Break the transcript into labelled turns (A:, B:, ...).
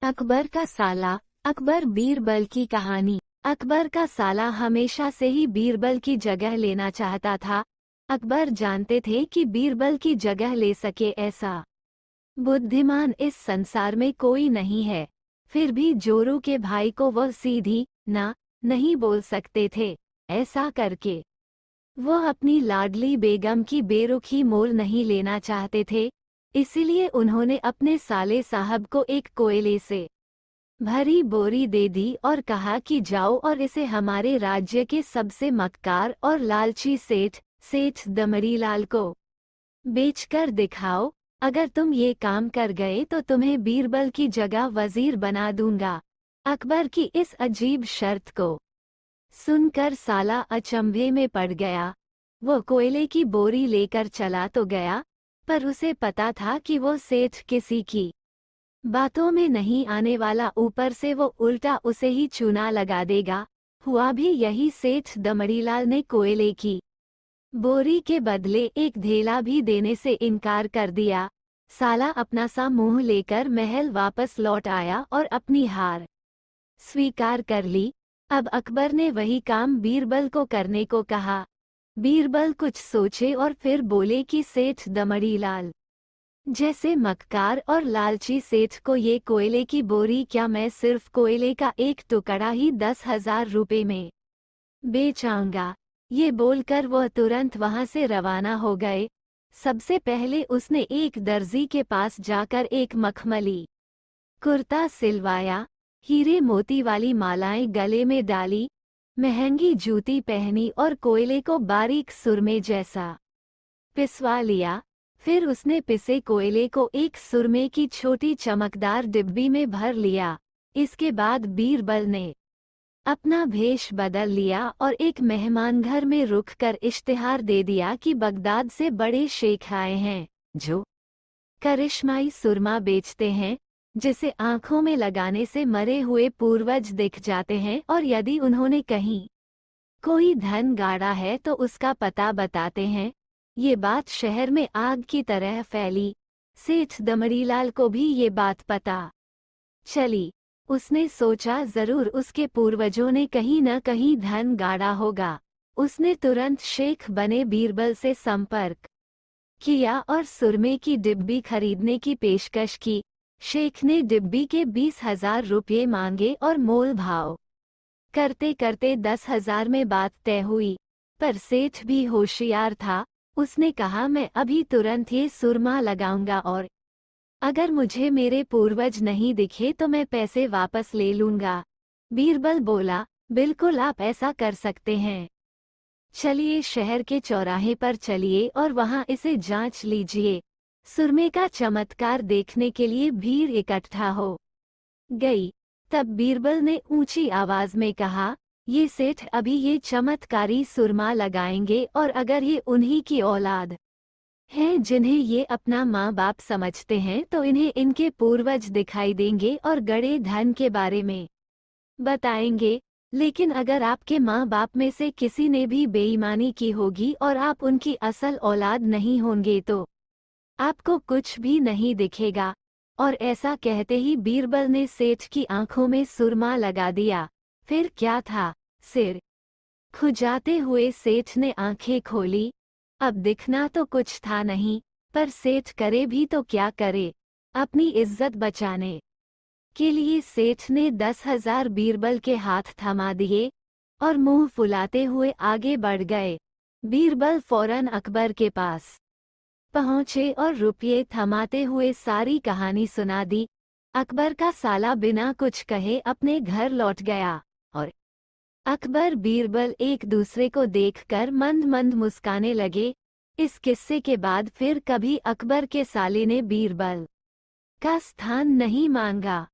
A: अकबर का साला। अकबर बीरबल की कहानी। अकबर का साला हमेशा से ही बीरबल की जगह लेना चाहता था। अकबर जानते थे कि बीरबल की जगह ले सके ऐसा बुद्धिमान इस संसार में कोई नहीं है। फिर भी जोरू के भाई को वह सीधी ना नहीं बोल सकते थे। ऐसा करके वह अपनी लाडली बेगम की बेरुखी मोल नहीं लेना चाहते थे। इसीलिए उन्होंने अपने साले साहब को एक कोयले से भरी बोरी दे दी और कहा कि जाओ और इसे हमारे राज्य के सबसे मक्कार और लालची सेठ दमड़ीलाल को बेचकर दिखाओ। अगर तुम ये काम कर गए तो तुम्हें बीरबल की जगह वजीर बना दूंगा। अकबर की इस अजीब शर्त को सुनकर साला अचंभे में पड़ गया। वो कोयले की बोरी लेकर चला तो गया, पर उसे पता था कि वो सेठ किसी की बातों में नहीं आने वाला, ऊपर से वो उल्टा उसे ही चूना लगा देगा। हुआ भी यही। सेठ दमड़ीलाल ने कोयले की बोरी के बदले एक ढेला भी देने से इनकार कर दिया। साला अपना सा मुंह लेकर महल वापस लौट आया और अपनी हार स्वीकार कर ली। अब अकबर ने वही काम बीरबल को करने को कहा। बीरबल कुछ सोचे और फिर बोले कि सेठ दमड़ीलाल जैसे मक्कार और लालची सेठ को ये कोयले की बोरी, क्या मैं सिर्फ कोयले का एक टुकड़ा ही 10,000 रुपये में बेच आऊंगा। ये बोलकर वह तुरंत वहां से रवाना हो गए। सबसे पहले उसने एक दर्जी के पास जाकर एक मखमली कुर्ता सिलवाया, हीरे मोती वाली मालाएं गले में डाली, महंगी जूती पहनी और कोयले को बारीक सुरमे जैसा पिसवा लिया। फिर उसने पिसे कोयले को एक सुरमे की छोटी चमकदार डिब्बी में भर लिया। इसके बाद बीरबल ने अपना भेष बदल लिया और एक मेहमान घर में रुककर इश्तिहार दे दिया कि बगदाद से बड़े शेख आए हैं जो करिश्माई सुरमा बेचते हैं, जिसे आंखों में लगाने से मरे हुए पूर्वज दिख जाते हैं, और यदि उन्होंने कहीं कोई धन गाड़ा है तो उसका पता बताते हैं। ये बात शहर में आग की तरह फैली। सेठ दमड़ीलाल को भी ये बात पता चली। उसने सोचा जरूर उसके पूर्वजों ने कहीं न कहीं धन गाड़ा होगा। उसने तुरंत शेख बने बीरबल से संपर्क किया और सुरमे की डिब्बी खरीदने की पेशकश की। शेख ने डिब्बी के 20,000 रुपये मांगे और मोल भाव करते करते 10,000 में बात तय हुई। पर सेठ भी होशियार था। उसने कहा, मैं अभी तुरंत ये सुरमा लगाऊंगा और अगर मुझे मेरे पूर्वज नहीं दिखे तो मैं पैसे वापस ले लूंगा। बीरबल बोला, बिल्कुल आप ऐसा कर सकते हैं। चलिए शहर के चौराहे पर चलिए और वहां इसे जांच लीजिए। सुरमे का चमत्कार देखने के लिए भीड़ इकट्ठा हो गई। तब बीरबल ने ऊंची आवाज में कहा, ये सेठ अभी ये चमत्कारी सुरमा लगाएंगे और अगर ये उन्हीं की औलाद हैं जिन्हें ये अपना माँ बाप समझते हैं तो इन्हें इनके पूर्वज दिखाई देंगे और गड़े धन के बारे में बताएंगे। लेकिन अगर आपके माँ बाप में से किसी ने भी बेईमानी की होगी और आप उनकी असल औलाद नहीं होंगे तो आपको कुछ भी नहीं दिखेगा। और ऐसा कहते ही बीरबल ने सेठ की आंखों में सुरमा लगा दिया। फिर क्या था, सिर खुजाते हुए सेठ ने आंखें खोली। अब दिखना तो कुछ था नहीं, पर सेठ करे भी तो क्या करे। अपनी इज्जत बचाने के लिए सेठ ने 10,000 बीरबल के हाथ थमा दिए और मुंह फुलाते हुए आगे बढ़ गए। बीरबल फौरन अकबर के पास पहुंचे और रुपये थमाते हुए सारी कहानी सुना दी। अकबर का साला बिना कुछ कहे अपने घर लौट गया और अकबर बीरबल एक दूसरे को देखकर मंद मंद मुस्काने लगे। इस किस्से के बाद फिर कभी अकबर के साले ने बीरबल का स्थान नहीं मांगा।